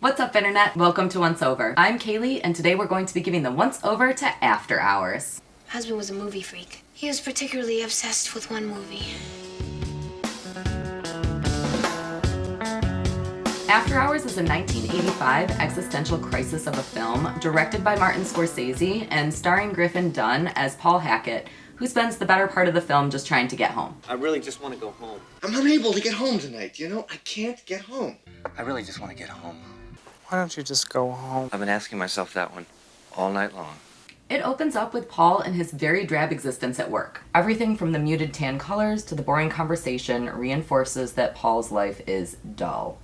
What's up, Internet? Welcome to Once Over. I'm Kaylee, and today we're going to be giving the Once Over to After Hours. Husband was a movie freak. He was particularly obsessed with one movie. After Hours is a 1985 existential crisis of a film directed by Martin Scorsese and starring Griffin Dunne as Paul Hackett, who spends the better part of the film just trying to get home. I really just want to go home. I'm unable to get home tonight, I can't get home. I really just want to get home. Why don't you just go home? I've been asking myself that one all night long. It opens up with Paul and his very drab existence at work. Everything from the muted tan colors to the boring conversation reinforces that Paul's life is dull.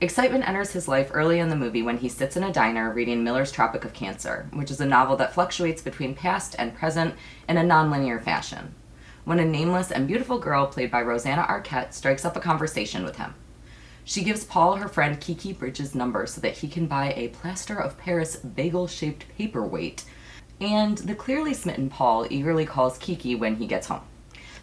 Excitement enters his life early in the movie when he sits in a diner reading Miller's Tropic of Cancer, which is a novel that fluctuates between past and present in a nonlinear fashion, when a nameless and beautiful girl played by Rosanna Arquette strikes up a conversation with him. She gives Paul her friend Kiki Bridges' number so that he can buy a plaster of Paris bagel-shaped paperweight, and the clearly smitten Paul eagerly calls Kiki when he gets home.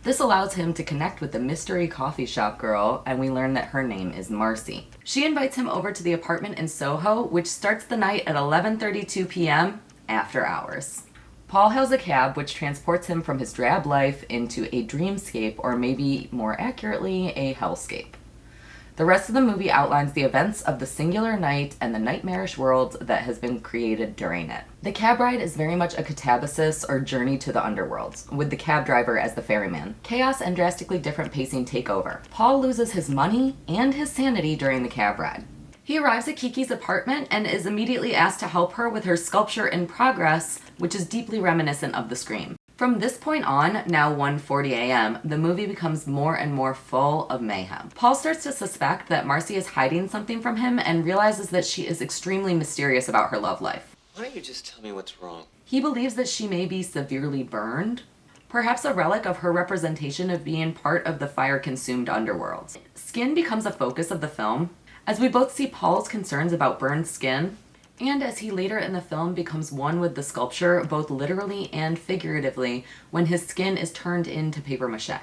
This allows him to connect with the mystery coffee shop girl, and we learn that her name is Marcy. She invites him over to the apartment in SoHo, which starts the night at 11:32 p.m. after hours. Paul hails a cab which transports him from his drab life into a dreamscape, or maybe more accurately, a hellscape. The rest of the movie outlines the events of the singular night and the nightmarish world that has been created during it. The cab ride is very much a catabasis or journey to the underworld, with the cab driver as the ferryman. Chaos and drastically different pacing take over. Paul loses his money and his sanity during the cab ride. He arrives at Kiki's apartment and is immediately asked to help her with her sculpture in progress, which is deeply reminiscent of The Scream. From this point on, now 1:40 a.m., the movie becomes more and more full of mayhem. Paul starts to suspect that Marcy is hiding something from him and realizes that she is extremely mysterious about her love life. Why don't you just tell me what's wrong? He believes that she may be severely burned, perhaps a relic of her representation of being part of the fire-consumed underworld. Skin becomes a focus of the film, as we both see Paul's concerns about burned skin, and as he later in the film becomes one with the sculpture, both literally and figuratively, when his skin is turned into papier-mâché.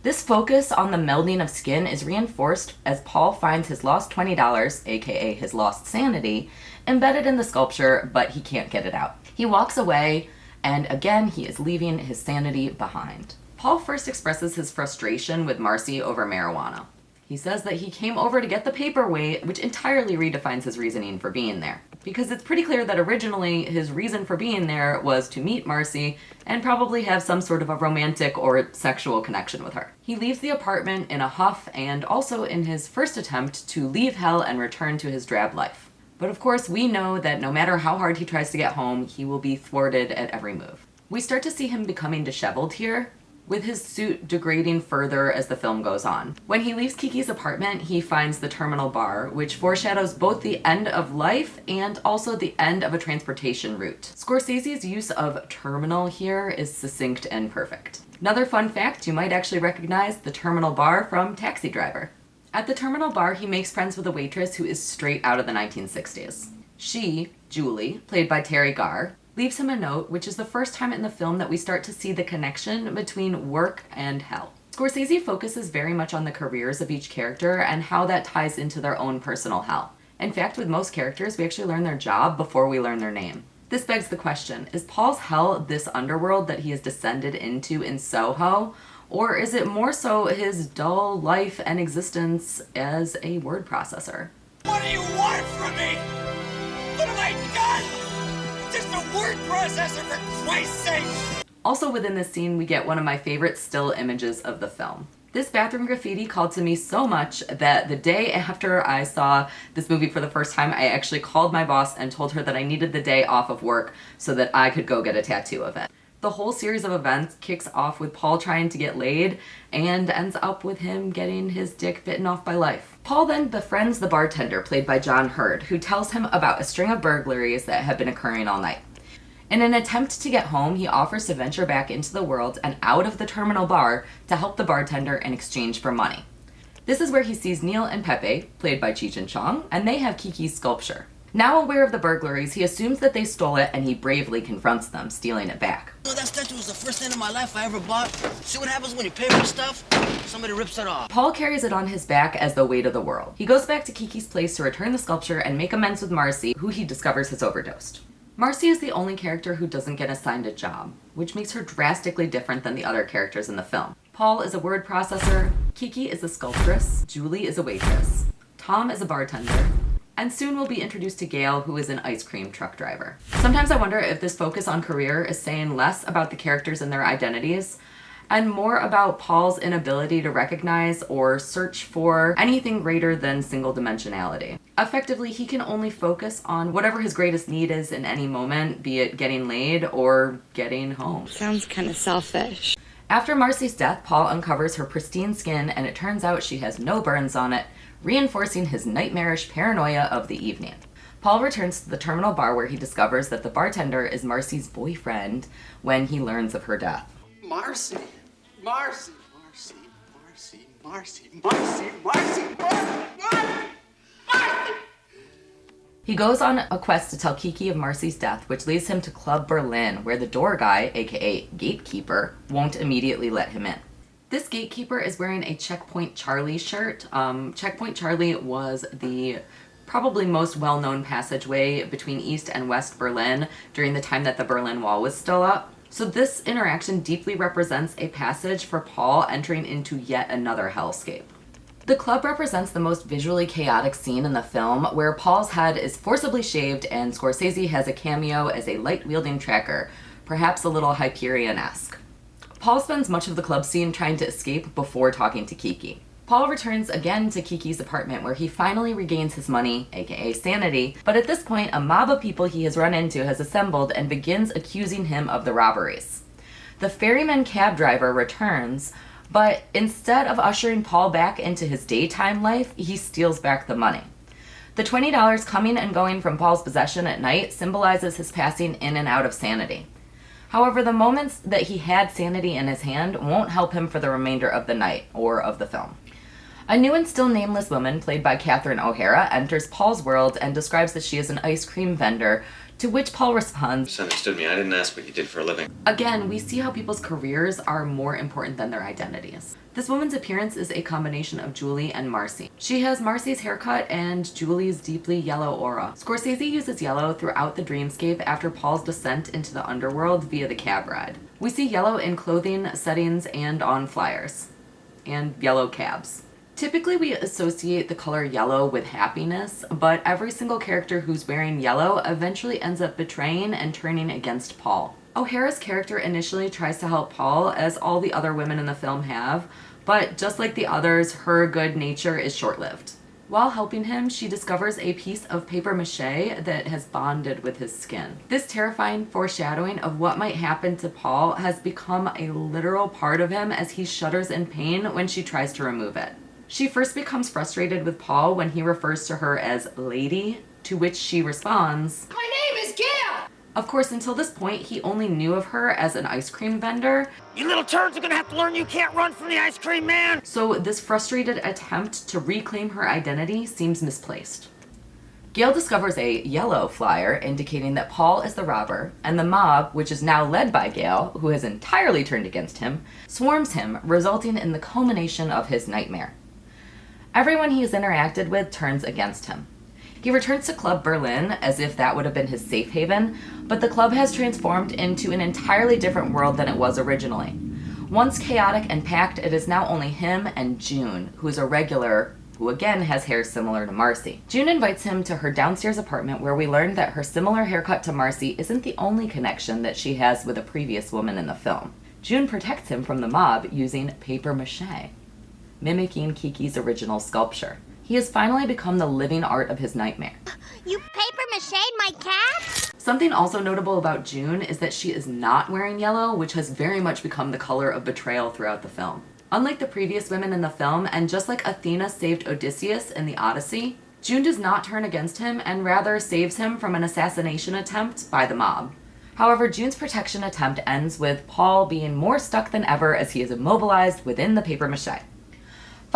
This focus on the melding of skin is reinforced as Paul finds his lost $20, aka his lost sanity, embedded in the sculpture, but he can't get it out. He walks away, and again he is leaving his sanity behind. Paul first expresses his frustration with Marcy over marijuana. He says that he came over to get the paperweight, which entirely redefines his reasoning for being there. Because it's pretty clear that originally his reason for being there was to meet Marcy and probably have some sort of a romantic or sexual connection with her. He leaves the apartment in a huff and also in his first attempt to leave hell and return to his drab life. But of course, we know that no matter how hard he tries to get home, he will be thwarted at every move. We start to see him becoming disheveled here, with his suit degrading further as the film goes on. When he leaves Kiki's apartment, he finds the terminal bar, which foreshadows both the end of life and also the end of a transportation route. Scorsese's use of terminal here is succinct and perfect. Another fun fact, you might actually recognize the terminal bar from Taxi Driver. At the terminal bar, he makes friends with a waitress who is straight out of the 1960s. She, Julie, played by Teri Garr, leaves him a note, which is the first time in the film that we start to see the connection between work and hell. Scorsese focuses very much on the careers of each character and how that ties into their own personal hell. In fact, with most characters, we actually learn their job before we learn their name. This begs the question, is Paul's hell this underworld that he has descended into in SoHo, or is it more so his dull life and existence as a word processor? What do you want from me? What have I done? Just a word processor, for Christ's sake! Also within this scene, we get one of my favorite still images of the film. This bathroom graffiti called to me so much that the day after I saw this movie for the first time, I actually called my boss and told her that I needed the day off of work so that I could go get a tattoo of it. The whole series of events kicks off with Paul trying to get laid and ends up with him getting his dick bitten off by life. Paul then befriends the bartender, played by John Hurd, who tells him about a string of burglaries that have been occurring all night. In an attempt to get home, he offers to venture back into the world and out of the terminal bar to help the bartender in exchange for money. This is where he sees Neil and Pepe, played by Cheech and Chong, and they have Kiki's sculpture. Now aware of the burglaries, he assumes that they stole it and he bravely confronts them, stealing it back. You know, that statue was the first thing in my life I ever bought. See what happens when you pay for stuff? Somebody rips it off. Paul carries it on his back as the weight of the world. He goes back to Kiki's place to return the sculpture and make amends with Marcy, who he discovers has overdosed. Marcy is the only character who doesn't get assigned a job, which makes her drastically different than the other characters in the film. Paul is a word processor, Kiki is a sculptress, Julie is a waitress, Tom is a bartender, and soon we'll be introduced to Gail, who is an ice cream truck driver. Sometimes I wonder if this focus on career is saying less about the characters and their identities, and more about Paul's inability to recognize or search for anything greater than single dimensionality. Effectively, he can only focus on whatever his greatest need is in any moment, be it getting laid or getting home. Sounds kind of selfish. After Marcy's death, Paul uncovers her pristine skin, and it turns out she has no burns on it, reinforcing his nightmarish paranoia of the evening. Paul returns to the terminal bar where he discovers that the bartender is Marcy's boyfriend when he learns of her death. Marcy, Marcy, Marcy, Marcy, Marcy, Marcy, Marcy, Marcy. He goes on a quest to tell Kiki of Marcy's death, which leads him to Club Berlin, where the door guy, aka gatekeeper, won't immediately let him in. This gatekeeper is wearing a Checkpoint Charlie shirt. Checkpoint Charlie was the probably most well-known passageway between East and West Berlin during the time that the Berlin Wall was still up. So this interaction deeply represents a passage for Paul entering into yet another hellscape. The club represents the most visually chaotic scene in the film, where Paul's head is forcibly shaved and Scorsese has a cameo as a light-wielding tracker, perhaps a little Hyperion-esque. Paul spends much of the club scene trying to escape before talking to Kiki. Paul returns again to Kiki's apartment where he finally regains his money, aka sanity, but at this point a mob of people he has run into has assembled and begins accusing him of the robberies. The ferryman cab driver returns, but instead of ushering Paul back into his daytime life, he steals back the money. The $20 coming and going from Paul's possession at night symbolizes his passing in and out of sanity. However, the moments that he had sanity in his hand won't help him for the remainder of the night, or of the film. A new and still nameless woman, played by Catherine O'Hara, enters Paul's world and describes that she is an ice cream vendor, to which Paul responds, Misunderstood me. I didn't ask what you did for a living. Again, we see how people's careers are more important than their identities. This woman's appearance is a combination of Julie and Marcy. She has Marcy's haircut and Julie's deeply yellow aura. Scorsese uses yellow throughout the dreamscape after Paul's descent into the underworld via the cab ride. We see yellow in clothing, settings, and on flyers. And yellow cabs. Typically, we associate the color yellow with happiness, but every single character who's wearing yellow eventually ends up betraying and turning against Paul. O'Hara's character initially tries to help Paul, as all the other women in the film have, but just like the others, her good nature is short-lived. While helping him, she discovers a piece of paper mache that has bonded with his skin. This terrifying foreshadowing of what might happen to Paul has become a literal part of him as he shudders in pain when she tries to remove it. She first becomes frustrated with Paul when he refers to her as lady, to which she responds, My name is Gail! Of course, until this point, he only knew of her as an ice cream vendor. You little turds are gonna have to learn you can't run from the ice cream man! So this frustrated attempt to reclaim her identity seems misplaced. Gail discovers a yellow flyer indicating that Paul is the robber, and the mob, which is now led by Gail, who has entirely turned against him, swarms him, resulting in the culmination of his nightmare. Everyone he has interacted with turns against him. He returns to Club Berlin as if that would have been his safe haven, but the club has transformed into an entirely different world than it was originally. Once chaotic and packed, it is now only him and June, who is a regular, who again has hair similar to Marcy. June invites him to her downstairs apartment where we learn that her similar haircut to Marcy isn't the only connection that she has with a previous woman in the film. June protects him from the mob using paper mache, mimicking Kiki's original sculpture. He has finally become the living art of his nightmare. You paper mache'd my cat? Something also notable about June is that she is not wearing yellow, which has very much become the color of betrayal throughout the film. Unlike the previous women in the film, and just like Athena saved Odysseus in the Odyssey, June does not turn against him and rather saves him from an assassination attempt by the mob. However, June's protection attempt ends with Paul being more stuck than ever as he is immobilized within the paper mache.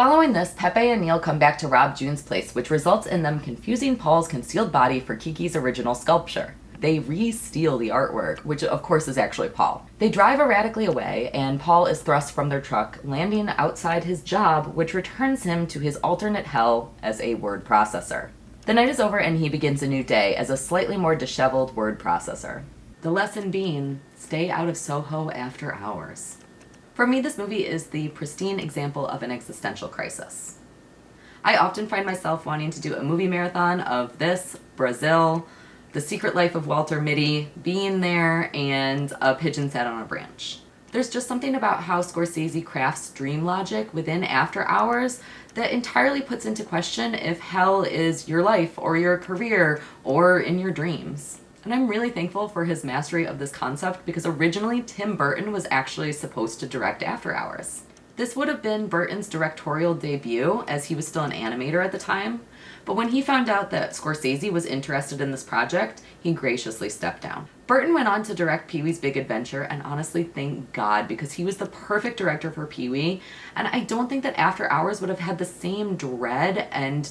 Following this, Pepe and Neil come back to rob June's place, which results in them confusing Paul's concealed body for Kiki's original sculpture. They re-steal the artwork, which of course is actually Paul. They drive erratically away, and Paul is thrust from their truck, landing outside his job, which returns him to his alternate hell as a word processor. The night is over and he begins a new day as a slightly more disheveled word processor. The lesson being, stay out of SoHo after hours. For me, this movie is the pristine example of an existential crisis. I often find myself wanting to do a movie marathon of this, Brazil, The Secret Life of Walter Mitty, Being There, and A Pigeon Sat on a Branch. There's just something about how Scorsese crafts dream logic within After Hours that entirely puts into question if hell is your life or your career or in your dreams. And I'm really thankful for his mastery of this concept because originally Tim Burton was actually supposed to direct After Hours. This would have been Burton's directorial debut, as he was still an animator at the time, but when he found out that Scorsese was interested in this project, he graciously stepped down. Burton went on to direct Pee-wee's Big Adventure, and honestly, thank God, because he was the perfect director for Pee-wee, and I don't think that After Hours would have had the same dread and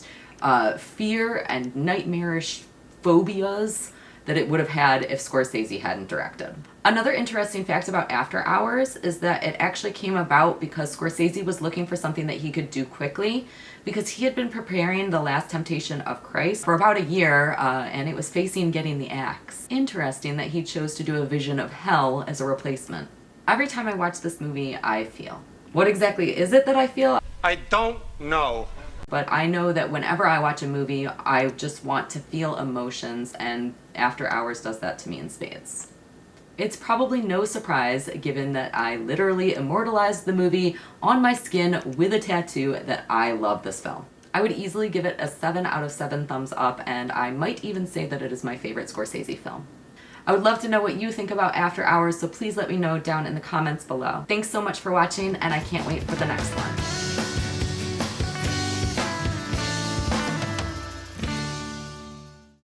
fear and nightmarish phobias that it would have had if Scorsese hadn't directed. Another interesting fact about After Hours is that it actually came about because Scorsese was looking for something that he could do quickly, because he had been preparing The Last Temptation of Christ for about a year, and it was facing getting the axe. Interesting that he chose to do a vision of hell as a replacement. Every time I watch this movie, I feel. What exactly is it that I feel? I don't know. But I know that whenever I watch a movie, I just want to feel emotions, and After Hours does that to me in spades. It's probably no surprise, given that I literally immortalized the movie on my skin with a tattoo, that I love this film. I would easily give it a 7 out of 7 thumbs up, and I might even say that it is my favorite Scorsese film. I would love to know what you think about After Hours, so please let me know down in the comments below. Thanks so much for watching, and I can't wait for the next one.